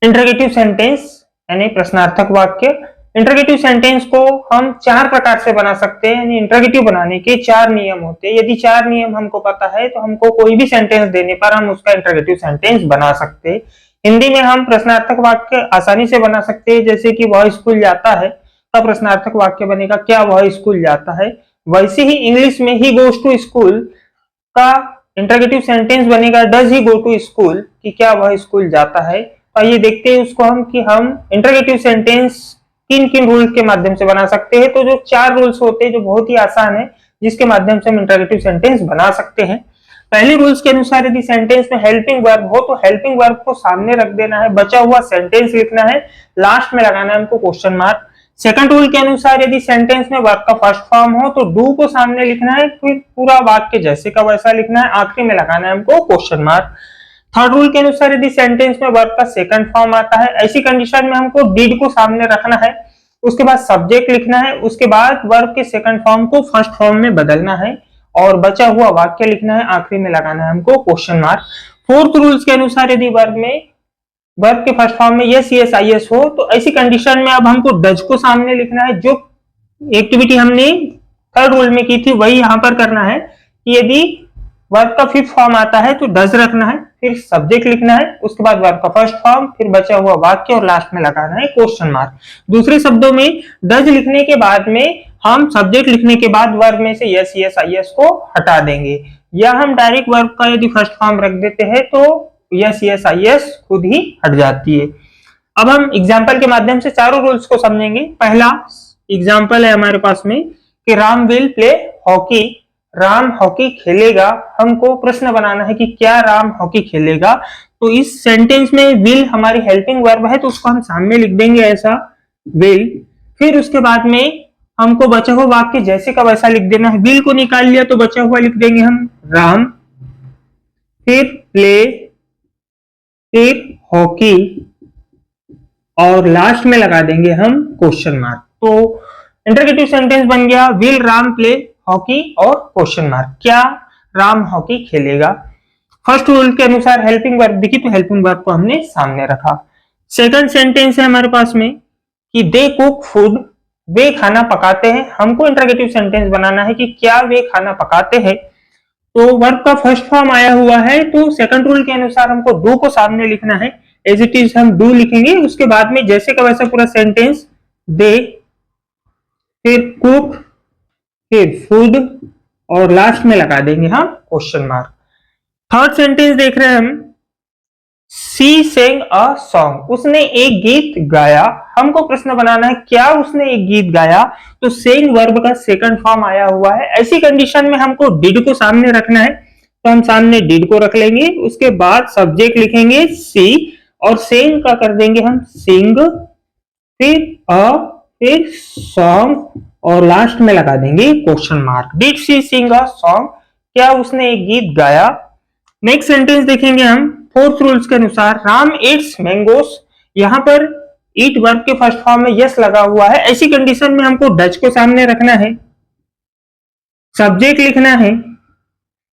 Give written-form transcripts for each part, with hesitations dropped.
Interrogative sentence यानी प्रश्नार्थक वाक्य। Interrogative sentence को हम चार प्रकार से बना सकते हैं, यानी इंटरोगेटिव बनाने के चार नियम होते हैं। यदि चार नियम हमको पता है तो हमको कोई भी सेंटेंस देने पर हम उसका इंटरोगेटिव सेंटेंस बना सकते हैं। हिंदी में हम प्रश्नार्थक वाक्य आसानी से बना सकते हैं, जैसे कि वह स्कूल जाता है का प्रश्नार्थक वाक्य बनेगा क्या वह स्कूल जाता है। वैसे ही इंग्लिश में ही गोज टू स्कूल का इंटरोगेटिव सेंटेंस बनेगा does he go to school कि क्या वह स्कूल जाता है। तो आइए देखते हैं उसको हम कि हम इंटरोगेटिव सेंटेंस किन किन रूल्स के माध्यम से बना सकते हैं। तो जो चार रूल्स होते हैं जो बहुत ही आसान है, जिसके माध्यम से हम इंटरोगेटिव सेंटेंस बना सकते हैं। पहले रूल्स के अनुसार यदि सेंटेंस में हेल्पिंग वर्ब हो तो हेल्पिंग वर्ब को सामने रख देना है, बचा हुआ सेंटेंस लिखना है, लास्ट में लगाना है हमको क्वेश्चन मार्क। सेकंड रूल के अनुसार यदि सेंटेंस में वर्ब का फर्स्ट फॉर्म हो तो डू को सामने लिखना है, फिर पूरा वाक्य जैसे का वैसा लिखना है, आखिरी में लगाना है हमको क्वेश्चन मार्क। थर्ड रूल के अनुसार यदि सेंटेंस में वर्ब का सेकंड फॉर्म आता है, ऐसी कंडीशन में हमको डिड को सामने रखना है, उसके बाद सब्जेक्ट लिखना है, उसके बाद वर्ब के सेकंड फॉर्म को फर्स्ट फॉर्म में बदलना है और बचा हुआ वाक्य लिखना है, आखिरी में लगाना है हमको क्वेश्चन मार्क। फोर्थ रूल्स के अनुसार यदि वर्ब के फर्स्ट फॉर्म में यस यस आई एस हो तो ऐसी कंडीशन में अब हमको डज को सामने लिखना है। जो एक्टिविटी हमने थर्ड रूल में की थी वही यहां पर करना है कि यदि वर्ब का फिफ्थ फॉर्म आता है तो डज रखना है, फिर सब्जेक्ट लिखना है, उसके बाद वर्ब का फर्स्ट फॉर्म, फिर बचा हुआ वाक्य और लास्ट में लगाना है क्वेश्चन मार्क। दूसरे शब्दों में डज लिखने के बाद में हम सब्जेक्ट लिखने के बाद वर्ब में से यस यस आई एस को हटा देंगे, या हम डायरेक्ट वर्ब का यदि फर्स्ट फॉर्म रख देते हैं तो यस यस आई एस खुद ही हट जाती है। अब हम एग्जाम्पल के माध्यम से चारों रूल्स को समझेंगे। पहला एग्जाम्पल है हमारे पास में कि Ram will play hockey, Ram hockey खेलेगा। हमको प्रश्न बनाना है कि क्या राम हॉकी खेलेगा। तो इस सेंटेंस में विल हमारी हेल्पिंग वर्ब है तो उसको हम सामने लिख देंगे ऐसा विल, फिर उसके बाद में हमको बचा हुआ वाक्य जैसे का वैसा लिख देना है। विल को निकाल लिया तो बचा हुआ लिख देंगे हम राम, फिर प्ले, फिर हॉकी और लास्ट में लगा देंगे हम क्वेश्चन मार्क। तो इंटरोगेटिव सेंटेंस बन गया विल राम प्ले हॉकी और क्वेश्चन मार्क, क्या राम हॉकी खेलेगा। फर्स्ट रूल के अनुसार हेल्पिंग वर्ब दिखी तो हेल्पिंग वर्ब को हमने सामने रखा। सेकंड सेंटेंस है हमारे पास में कि दे कुक फूड, वे खाना पकाते हैं। हमको इंटरोगेटिव सेंटेंस बनाना है कि क्या वे खाना पकाते हैं। तो वर्ब का फर्स्ट फॉर्म आया हुआ है तो सेकंड रूल के अनुसार हमको डू को सामने लिखना है, एज इट इज हम डू लिखेंगे, उसके बाद में जैसे का वैसा पूरा सेंटेंस दे, फिर कुक, फिर फूड और लास्ट में लगा देंगे हम क्वेश्चन मार्क। थर्ड सेंटेंस देख रहे हैं हम, सी सेंग अ सॉन्ग, उसने एक गीत गाया। हमको प्रश्न बनाना है क्या उसने एक गीत गाया। तो सेंग वर्ब का सेकंड फॉर्म आया हुआ है, ऐसी कंडीशन में हमको डिड को सामने रखना है तो हम सामने डिड को रख लेंगे, उसके बाद सब्जेक्ट लिखेंगे सी और सेंग का कर देंगे हम सिंग, फिर अ, फिर सॉन्ग और लास्ट में लगा देंगे question mark. Did she Singh a song, क्या उसने एक गीत गाया। नेक्स्ट सेंटेंस देखेंगे हम फोर्थ रूल्स के अनुसार, राम ईट्स मैंगोस। यहां पर ईट वर्ब के फर्स्ट फॉर्म में यस लगा हुआ है, ऐसी कंडीशन में हमको डज को सामने रखना है, सब्जेक्ट लिखना है,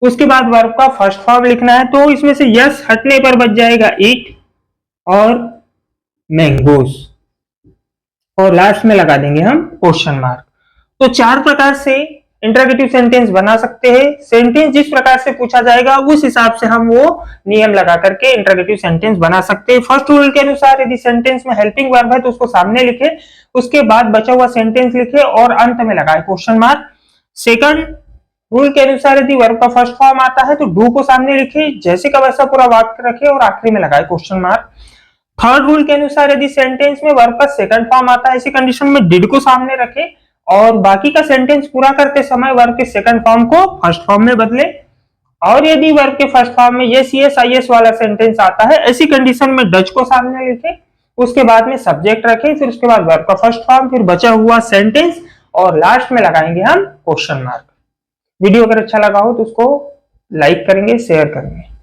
उसके बाद वर्ब का फर्स्ट फॉर्म लिखना है। तो इसमें से यस हटने पर बच जाएगा ईट और मैंगोस और लास्ट में लगा देंगे हम क्वेश्चन मार्क। तो चार प्रकार से इंटरोगेटिव सेंटेंस बना सकते हैं। सेंटेंस जिस प्रकार से पूछा जाएगा उस हिसाब से हम वो नियम लगा करके इंटरोगेटिव सेंटेंस बना सकते हैं। फर्स्ट रूल के अनुसार यदि सेंटेंस में हेल्पिंग वर्ब है तो उसको सामने लिखे, उसके बाद बचा हुआ सेंटेंस लिखे और अंत में लगाए क्वेश्चन मार्क। सेकंड रूल के अनुसार यदि वर्ब का फर्स्ट फॉर्म आता है तो डू को सामने लिखे, जैसे का वैसा पूरा वाक्य रखे और आखिरी में लगाए क्वेश्चन मार्क। थर्ड रूल के अनुसार यदि सेंटेंस में वर्ब का सेकंड फॉर्म आता है, ऐसी कंडीशन में डिड को सामने रखे और बाकी का सेंटेंस पूरा करते समय वर्ब के सेकंड फॉर्म को फर्स्ट फॉर्म में बदले। और यदि वर्ब के फर्स्ट फॉर्म में यस यस आई एस वाला सेंटेंस आता है, ऐसी कंडीशन में डज को सामने लिखे, उसके बाद में सब्जेक्ट रखे, फिर उसके बाद वर्ब का फर्स्ट फॉर्म, फिर बचा हुआ सेंटेंस और लास्ट में लगाएंगे हम क्वेश्चन मार्क। वीडियो अगर अच्छा लगा हो तो उसको लाइक करेंगे, शेयर करेंगे।